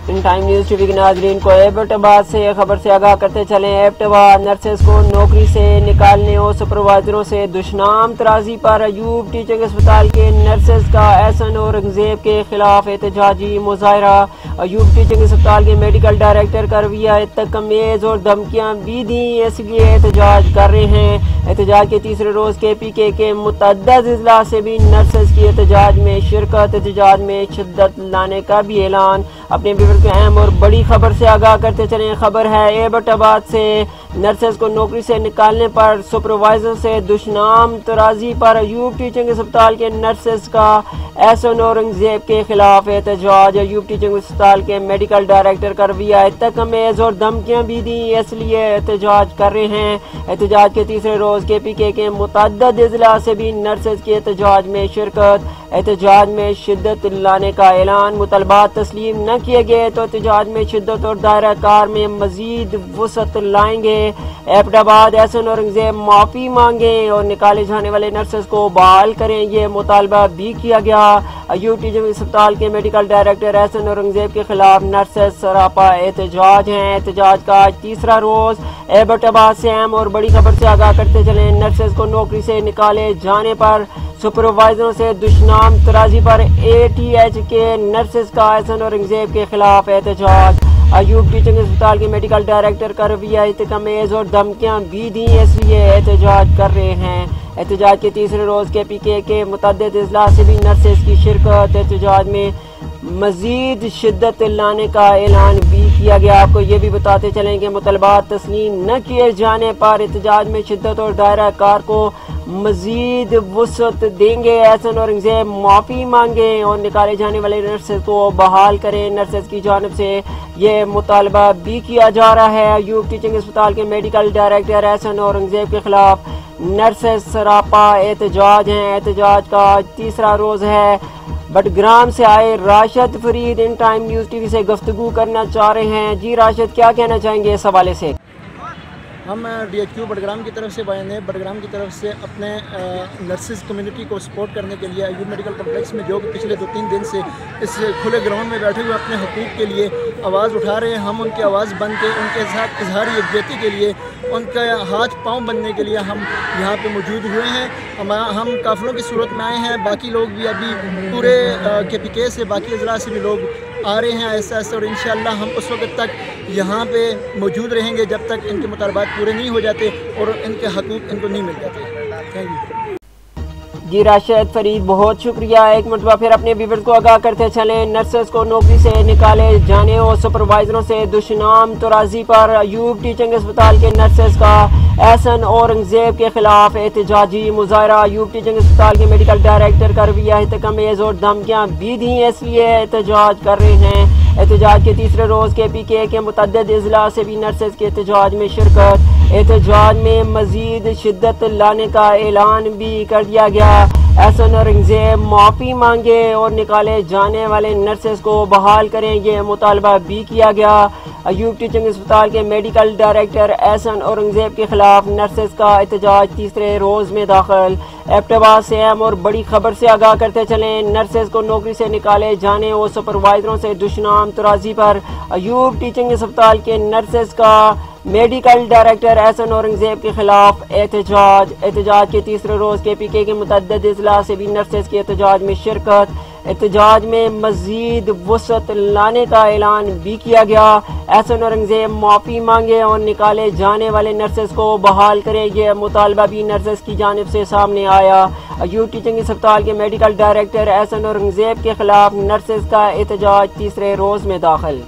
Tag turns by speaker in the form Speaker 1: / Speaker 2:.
Speaker 1: In time news TV के नाज़रीन को एबटाबाद से खबर से आगाह करते चलें। एबटाबाद नर्सेस को नौकरी से निकालने और सुपरवाइजरों से दुश्मन तराजी पर अयूब टीचिंग अस्पताल के नर्सेस का एहसन औरंगजेब के खिलाफ एहतजाजी मुजाहरा। अयूब टीचिंग अस्पताल के मेडिकल डायरेक्टर का रवैया तकमीज़ और धमकियां भी दी, इसलिए एहतजाज कर रहे हैं। एहतजाज के तीसरे रोज KPK के मुतअद्दिद इजलास से भी नर्सेस की एहतजाज में शिरकत, एहतजाज में शिद्दत लाने का भी ऐलान। अपने के अहम और बड़ी खबर से आगाह करते चलें। खबर है एबटाबाद से नर्सेस को नौकरी से निकालने पर सुपरवाइजर से दुश्मन तराजी पर अयूब टीचिंग अस्पताल के नर्सेस का एहसन औरंगजेब के खिलाफ एहतजाज। अयूब टीचिंग अस्पताल के मेडिकल डायरेक्टर का रवैया तकमीज़ और धमकियां भी दी, इसलिए एहतजाज कर रहे हैं। एहतजाज के तीसरे रोज KPK के मुतअद्दिद इजलास से भी नर्सेस की एहतजाज में शिरकत, एहतजाज में शिद्दत लाने का ऐलान। मुतलबात तस्लीम न किए गए तो एहतजाज में शिद्दत और दायरा कार में मजीद वसअत लाएंगे। एबटाबाद एहसन औरंगजेब माफी मांगे और निकाले जाने वाले नर्सेस को बहाल करें, ये मुतालबा भी किया गया। अयूब टीचिंग अस्पताल के मेडिकल डायरेक्टर एहसन औरंगजेब के खिलाफ नर्सेस सरापा एहतजाज हैं। एहतजाज का आज तीसरा रोज। एबटाबाद से अहम और बड़ी खबर से आगाह करते चले। नर्सेस को नौकरी से निकाले जाने पर सुपरवाइजरों से दुश्मन तराजी पर ATH के नर्सेस का एहसन औरंगजेब के खिलाफ एहतजाज। अयूब टीचिंग अस्पताल के मेडिकल डायरेक्टर का रवैया तकमीज़ और धमकियां भी दी, इसलिए एहतजाज कर रहे हैं। एहतजाज के तीसरे रोज KPK के मुतअद्दिद इजलास से भी नर्सेस की शिरकत, एहतजाज में मजीद शिद्दत लाने का ऐलान भी किया गया। आपको ये भी बताते चलें कि मुतलबात तस्लीम न किए जाने पर एहतजाज में शिद्दत और दायरा कार को मजीद वसअत देंगे। एहसन औरंगजेब माफी मांगे और निकाले जाने वाले नर्सेस को बहाल करें, नर्सेस की जानिब से ये मुतालबा भी किया जा रहा है। अयूब टीचिंग अस्पताल के मेडिकल डायरेक्टर एहसन औरंगजेब के खिलाफ नर्सेस सरापा एहतजाज हैं। एहतजाज का तीसरा रोज है। बडग्राम से आए Rashid Farid in time news TV से गुफ्तगू करना चाह रहे हैं। जी राशिद, क्या कहना चाहेंगे इस हवाले से?
Speaker 2: हम DHQ बडग्राम की तरफ से आए हैं। बडग्राम की तरफ से अपने नर्सिस कम्युनिटी को सपोर्ट करने के लिए अयूब मेडिकल कॉम्प्लेक्स में जो कि पिछले 2-3 दिन से इस खुले ग्राउंड में बैठे हुए अपने हकूक़ के लिए आवाज़ उठा रहे हैं। हम उनकी आवाज़ बन के उनके साथ इजहार यकजहती के लिए, उनका हाथ पांव बनने के लिए हम यहाँ पे मौजूद हुए हैं। हम काफ़िलों की सूरत में आए हैं। बाकी लोग भी अभी पूरे KPK से, बाकी अजला से भी लोग आ रहे हैं ऐसा ऐसा, और इंशाअल्लाह हम उस वक्त तक यहाँ पे मौजूद रहेंगे जब तक इनके मुतालबात पूरे नहीं हो जाते और इनके हकूक़ इनको नहीं मिल जाते। Thank you.
Speaker 1: जी राशिद फरीद, बहुत शुक्रिया। एक मरतबा फिर अपने व्यूअर्स को आगाह करते चलें। नर्सेस को नौकरी से निकाले जाने और सुपरवाइजरों से दुश्मन तराजी पर अयूब टीचिंग अस्पताल के नर्सेस का एहसन औरंगजेब के खिलाफ एहतजाजी मुजाहरा। अयूब टीचिंग अस्पताल के मेडिकल डायरेक्टर का रवैया तकमीज़ और धमकियां भी दी, इसलिए एहतजाज कर रहे हैं। एहतजाज के तीसरे रोज KPK के मुतअद्दिद इजलास से भी नर्सेस के एहतजाज में शिरकत, एहतजाज में मजीद शिद्दत लाने का ऐलान भी कर दिया गया। एहसन औरंगजेब माफी मांगे और निकाले जाने वाले नर्सेस को बहाल करें, ये मुतालबा भी किया गया। अयूब टीचिंग अस्पताल के मेडिकल डायरेक्टर एहसन औरंगजेब के खिलाफ नर्सेस का एहतजाज तीसरे रोज में दाखिल। एबटाबाद से अहम और बड़ी खबर से आगाह करते चलें। नर्सेस को नौकरी से निकाले जाने और सुपरवाइजरों से दुश्मन तराजी पर अयूब टीचिंग अस्पताल के नर्सेस का मेडिकल डायरेक्टर एहसन औरंगजेब के खिलाफ एहतजाज। एहतजाज के तीसरे रोज KPK के मुतअद्दिद इजलास से भी नर्सेस के एहतजाज में शिरकत, एहतजाज में मजीद वसअत लाने का ऐलान भी किया गया। एहसन औरंगजेब माफी मांगे और निकाले जाने वाले नर्सेस को बहाल करें, यह मुतालबा भी नर्सेस की जानिब से सामने आया। अयूब टीचिंग अस्पताल के मेडिकल डायरेक्टर एहसन औरंगजेब के खिलाफ नर्सेस का एहतजाज तीसरे रोज में दाखिल।